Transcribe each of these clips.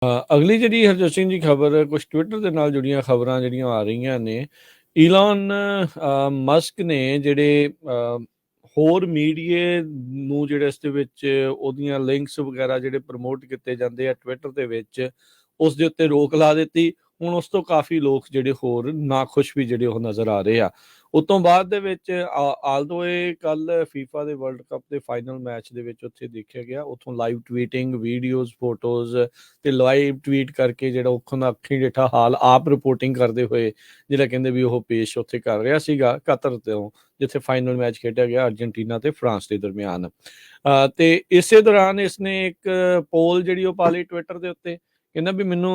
ਅਗਲੀ ਜਿਹੜੀ ਹਰਜੋਤ ਸਿੰਘ ਜੀ ਖਬਰ ਕੁਝ ਟਵਿੱਟਰ ਦੇ ਨਾਲ ਜੁੜੀਆਂ ਖਬਰਾਂ ਜਿਹੜੀਆਂ ਆ ਰਹੀਆਂ ਨੇ। ਈਲਨ ਮਸਕ ਨੇ ਜਿਹੜੇ ਹੋਰ ਮੀਡੀਏ ਨੂੰ ਜਿਹੜੇ ਇਸ ਦੇ ਵਿੱਚ ਉਹਦੀਆਂ ਲਿੰਕਸ ਵਗੈਰਾ ਜਿਹੜੇ ਪ੍ਰਮੋਟ ਕੀਤੇ ਜਾਂਦੇ ਆ ਟਵਿੱਟਰ ਦੇ ਵਿੱਚ, ਉਸ ਦੇ ਉੱਤੇ ਰੋਕ ਲਾ ਦਿੱਤੀ। ਹੁਣ ਉਸ ਤੋਂ ਕਾਫੀ ਲੋਕ ਜਿਹੜੇ ਹੋਰ ਨਾਖੁਸ਼ ਵੀ ਜਿਹੜੇ ਉਹ ਨਜ਼ਰ ਆ ਰਹੇ ਆ। ਉਸ ਤੋਂ ਬਾਅਦ ਦੇ ਵਿੱਚ ਆਲਦੋ ਇਹ ਕੱਲ ਫੀਫਾ ਦੇ ਵਰਲਡ ਕੱਪ ਦੇ ਫਾਈਨਲ ਮੈਚ ਦੇ ਵਿੱਚ ਉੱਥੇ ਦੇਖਿਆ ਗਿਆ, ਉੱਥੋਂ ਲਾਈਵ ਟਵੀਟਿੰਗ, ਵੀਡੀਓਜ਼, ਫੋਟੋਜ਼ ਤੇ ਲਾਈਵ ਟਵੀਟ ਕਰਕੇ ਜਿਹੜਾ ਉੱਥੋਂ ਦਾ ਅੱਖੀਂ ਡਿੱਠਾ ਹਾਲ ਆਪ ਰਿਪੋਰਟਿੰਗ ਕਰਦੇ ਹੋਏ ਜਿਹੜਾ ਕਹਿੰਦੇ ਵੀ ਉਹ ਪੇਸ਼ ਉੱਥੇ ਕਰ ਰਿਹਾ ਸੀਗਾ ਕਤਰ ਤੋਂ, ਜਿੱਥੇ ਫਾਈਨਲ ਮੈਚ ਖੇਡਿਆ ਗਿਆ ਅਰਜਨਟੀਨਾ ਤੇ ਫਰਾਂਸ ਦੇ ਦਰਮਿਆਨ। ਤੇ ਇਸੇ ਦੌਰਾਨ ਇਸਨੇ ਇੱਕ ਪੋਲ ਜਿਹੜੀ ਉਹ ਪਾ ਲਈ ਟਵਿੱਟਰ ਦੇ ਉੱਤੇ, ਕਹਿੰਦਾ ਵੀ ਮੈਨੂੰ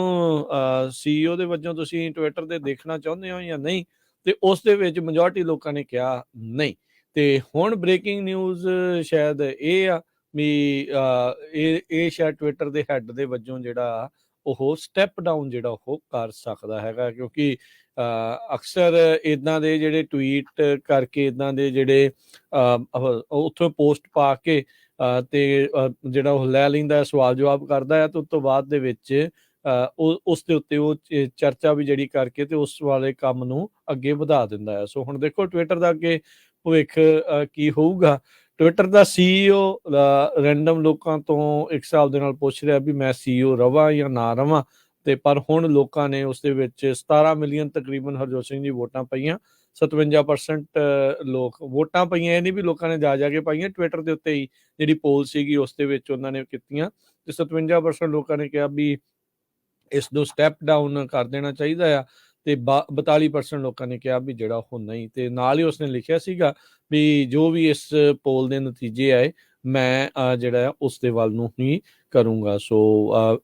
CEO ਦੇ ਵਜੋਂ ਤੁਸੀਂ ਟਵਿੱਟਰ ਤੇ ਦੇਖਣਾ ਚਾਹੁੰਦੇ ਹੋ ਜਾਂ ਨਹੀਂ। ਤੇ ਉਸ ਦੇ ਵਿੱਚ ਮੈਜੋਰਟੀ ਲੋਕਾਂ ਨੇ ਕਿਹਾ ਨਹੀਂ। ਤੇ ਹੁਣ ਬ੍ਰੇਕਿੰਗ ਨਿਊਜ਼ ਸ਼ਾਇਦ ਇਹ ਆ ਵੀ ਇਹ ਸ਼ਾਇਦ ਟਵਿੱਟਰ ਦੇ ਹੈੱਡ ਦੇ ਵਜੋਂ ਜਿਹੜਾ ਉਹ ਸਟੈਪ ਡਾਊਨ ਜਿਹੜਾ ਉਹ ਕਰ ਸਕਦਾ ਹੈਗਾ, ਕਿਉਂਕਿ ਅਕਸਰ ਇੱਦਾਂ ਦੇ ਜਿਹੜੇ ਟਵੀਟ ਕਰਕੇ ਇੱਦਾਂ ਦੇ ਜਿਹੜੇ ਉੱਥੋਂ ਪੋਸਟ ਪਾ ਕੇ ਤੇ ਜਿਹੜਾ ਉਹ ਲੈ ਲੈਂਦਾ, ਸਵਾਲ ਜਵਾਬ ਕਰਦਾ ਹੈ ਤੇ ਉਸ ਤੋਂ ਬਾਅਦ ਦੇ ਵਿੱਚ ਉਸ ਦੇ ਉੱਤੇ ਉਹ ਚਰਚਾ ਵੀ ਜਿਹੜੀ ਕਰਕੇ ਤੇ ਉਸ ਵਾਲੇ ਕੰਮ ਨੂੰ ਅੱਗੇ ਵਧਾ ਦਿੰਦਾ ਹੈ। ਸੋ ਹੁਣ ਦੇਖੋ ਟਵਿੱਟਰ ਦਾ ਅੱਗੇ ਭਵਿੱਖ ਕੀ ਹੋਊਗਾ। ਟਵਿੱਟਰ ਦਾ CEO ਰੈਂਡਮ ਲੋਕਾਂ ਤੋਂ ਇੱਕ ਹਿਸਾਬ ਦੇ ਨਾਲ ਪੁੱਛ ਰਿਹਾ ਵੀ ਮੈਂ CEO ਰਵਾਂ ਜਾਂ ਨਾ ਰਵਾਂ, ਤੇ ਪਰ ਹੁਣ ਲੋਕਾਂ ਨੇ ਉਸ ਦੇ ਵਿੱਚ 17 ਮਿਲੀਅਨ ਤਕਰੀਬਨ ਹਰਜੋਤ ਸਿੰਘ ਜੀ ਵੋਟਾਂ ਪਈਆਂ। 57% ਲੋਕ ਵੋਟਾਂ ਪਈਆਂ, ਇਹ ਨਹੀਂ ਵੀ ਲੋਕਾਂ ਨੇ ਜਾ ਕੇ ਪਾਈਆਂ, ਟਵਿੱਟਰ ਦੇ ਉੱਤੇ ਹੀ ਜਿਹੜੀ ਪੋਲ ਸੀਗੀ ਉਸ ਦੇ ਵਿੱਚ ਉਹਨਾਂ ਨੇ ਕੀਤੀਆਂ ਤੇ 57% ਲੋਕਾਂ ਨੇ ਕਿਹਾ ਵੀ ਇਸ ਨੂੰ ਸਟੈਪ ਡਾਊਨ ਕਰ ਦੇਣਾ ਚਾਹੀਦਾ ਆ ਤੇ 42% ਲੋਕਾਂ ਨੇ ਕਿਹਾ ਵੀ ਜਿਹੜਾ ਉਹ ਨਹੀਂ। ਤੇ ਨਾਲ ਹੀ ਉਸਨੇ ਲਿਖਿਆ ਸੀਗਾ ਵੀ ਜੋ ਵੀ ਇਸ ਪੋਲ ਦੇ ਨਤੀਜੇ ਆਏ ਮੈਂ ਜਿਹੜਾ ਉਸ ਦੇ ਵੱਲ ਨੂੰ ਹੀ ਕਰੂੰਗਾ। ਸੋ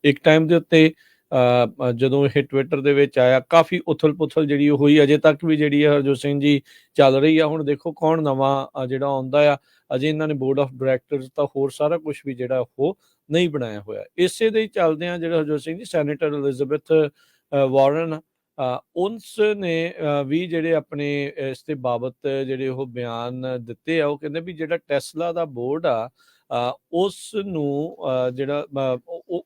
ਇੱਕ ਟਾਈਮ ਦੇ ਉੱਤੇ ਜਦੋਂ ਇਹ ਟਵਿੱਟਰ ਦੇ ਵਿੱਚ ਆਇਆ ਕਾਫੀ ਉਥਲ ਪੁਥਲ ਜਿਹੜੀ ਉਹ ਹੋਈ, ਅਜੇ ਤੱਕ ਵੀ ਜਿਹੜੀ ਹੈ ਹਰਜੋਤ ਸਿੰਘ ਜੀ ਚੱਲ ਰਹੀ ਆ। ਹੁਣ ਦੇਖੋ ਕੌਣ ਨਵਾਂ ਜਿਹੜਾ ਆਉਂਦਾ ਆ, ਅਜੇ ਇਹਨਾਂ ਨੇ ਬੋਰਡ ਆਫ ਡਾਇਰੈਕਟਰਸ ਤਾਂ ਹੋਰ ਸਾਰਾ ਕੁਝ ਵੀ ਜਿਹੜਾ ਉਹ ਨਹੀਂ ਬਣਾਇਆ ਹੋਇਆ। ਇਸੇ ਦੇ ਹੀ ਚੱਲਦੇ ਆ ਜਿਹੜਾ ਹਰਜੋਤ ਸਿੰਘ ਜੀ ਸੈਨੇਟਰ ਐਲਿਜ਼ਾਬੈਥ ਵਾਰਨ ਉਸ ਨੇ ਵੀ ਜਿਹੜੇ ਆਪਣੇ ਇਸ ਦੇ ਬਾਬਤ ਜਿਹੜੇ ਉਹ ਬਿਆਨ ਦਿੱਤੇ ਆ। ਉਹ ਕਹਿੰਦੇ ਵੀ ਜਿਹੜਾ ਟੈਸਲਾ ਦਾ ਬੋਰਡ ਆ ਉਸ ਨੂੰ ਜਿਹੜਾ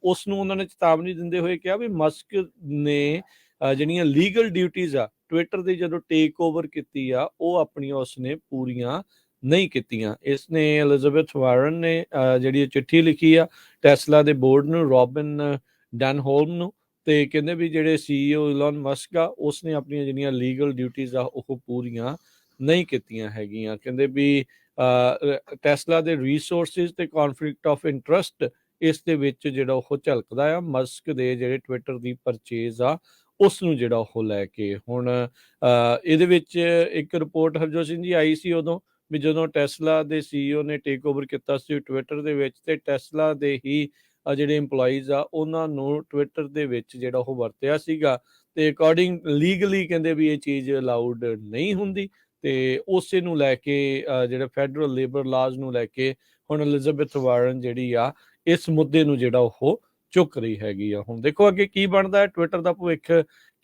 ਉਸ ਨੂੰ ਉਹਨਾਂ ਨੇ ਚੇਤਾਵਨੀ ਦਿੰਦੇ ਹੋਏ ਕਿਹਾ ਵੀ ਮਸਕ ਨੇ ਜਿਹੜੀਆਂ ਲੀਗਲ ਡਿਊਟੀਜ਼ ਆ ਟਵਿੱਟਰ ਦੀ ਜਦੋਂ ਟੇਕ ਓਵਰ ਕੀਤੀ ਆ ਉਹ ਆਪਣੀਆਂ ਉਸਨੇ ਪੂਰੀਆਂ ਨਹੀਂ ਕੀਤੀਆਂ। ਇਸਨੇ ਐਲਿਜ਼ਾਬੈਥ ਵਾਰਨ ਨੇ ਜਿਹੜੀ ਚਿੱਠੀ ਲਿਖੀ ਆ ਟੈਸਲਾ ਦੇ ਬੋਰਡ ਨੂੰ, ਰੋਬਿਨ ਡੈਨਹੋਲਮ ਨੂੰ, ਤੇ ਕਹਿੰਦੇ ਵੀ ਜਿਹੜੇ CEO ਇਲਨ ਮਸਕ ਆ ਉਸਨੇ ਆਪਣੀਆਂ ਜਿਹੜੀਆਂ ਲੀਗਲ ਡਿਊਟੀਜ਼ ਆ ਉਹ ਪੂਰੀਆਂ ਨਹੀਂ ਕੀਤੀਆਂ ਹੈਗੀਆਂ। ਕਹਿੰਦੇ ਵੀ ਟੈਸਲਾ ਦੇ ਰਿਸੋਰਸਿਸ ਤੇ ਕੌਨਫਲਿਕਟ ਆਫ ਇੰਟਰਸਟ ਇਸ ਦੇ ਵਿੱਚ ਜਿਹੜਾ ਉਹ ਝਲਕਦਾ ਆ ਮਸਕ ਦੇ ਜਿਹੜੇ ਟਵਿੱਟਰ ਦੀ ਪਰਚੇਜ਼ ਆ ਉਸ ਨੂੰ ਜਿਹੜਾ ਉਹ ਲੈ ਕੇ। ਹੁਣ ਇਹਦੇ ਵਿੱਚ ਇੱਕ ਰਿਪੋਰਟ ਹਰਜੋਤ ਸਿੰਘ ਜੀ ਆਈ ਸੀ ਉਦੋਂ ਵੀ ਜਦੋਂ ਟੈਸਲਾ ਦੇ CEO ਨੇ ਟੇਕ ਓਵਰ ਕੀਤਾ ਸੀ ਟਵਿੱਟਰ ਦੇ ਵਿੱਚ, ਤੇ ਟੈਸਲਾ ਦੇ ਹੀ ਜਿਹੜੇ ਇੰਪਲੋਈਜ਼ ਆ ਉਹਨਾਂ ਨੂੰ ਟਵਿੱਟਰ ਦੇ ਵਿੱਚ ਜਿਹੜਾ ਉਹ ਵਰਤਿਆ ਸੀਗਾ ਤੇ ਅਕੋਰਡਿੰਗ ਲੀਗਲੀ ਕਹਿੰਦੇ ਵੀ ਇਹ ਚੀਜ਼ ਅਲਾਉਡ ਨਹੀਂ ਹੁੰਦੀ। ਤੇ ਉਸੇ ਨੂੰ ਲੈ ਕੇ ਜਿਹੜਾ ਫੈਡਰਲ ਲੇਬਰ ਲਾਜ਼ ਨੂੰ ਲੈ ਕੇ ਹੁਣ ਐਲਿਜ਼ਾਬੈਥ ਵਾਰਨ ਜਿਹੜੀ ਆ ਇਸ ਮੁੱਦੇ ਨੂੰ ਜਿਹੜਾ ਉਹ ਚੁੱਕ ਰਹੀ ਹੈਗੀ ਆ। ਹੁਣ ਦੇਖੋ ਅੱਗੇ ਕੀ ਬਣਦਾ ਹੈ, ਟਵਿੱਟਰ ਦਾ ਭਵਿੱਖ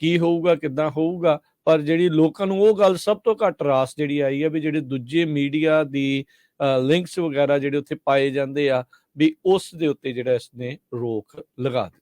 ਕੀ ਹੋਊਗਾ, ਕਿੱਦਾਂ ਹੋਊਗਾ। ਪਰ ਜਿਹੜੀ ਲੋਕਾਂ ਨੂੰ ਉਹ ਗੱਲ ਸਭ ਤੋਂ ਘੱਟ ਰਾਸ ਜਿਹੜੀ ਆਈ ਹੈ ਵੀ ਜਿਹੜੇ ਦੂਜੇ ਮੀਡੀਆ ਦੀ ਲਿੰਕਸ ਵਗੈਰਾ ਜਿਹੜੇ ਉੱਥੇ ਪਾਏ ਜਾਂਦੇ ਆ ਵੀ ਉਸ ਦੇ ਉੱਤੇ ਜਿਹੜਾ ਇਸਨੇ ਰੋਕ ਲਗਾ ਦਿੱਤੀ।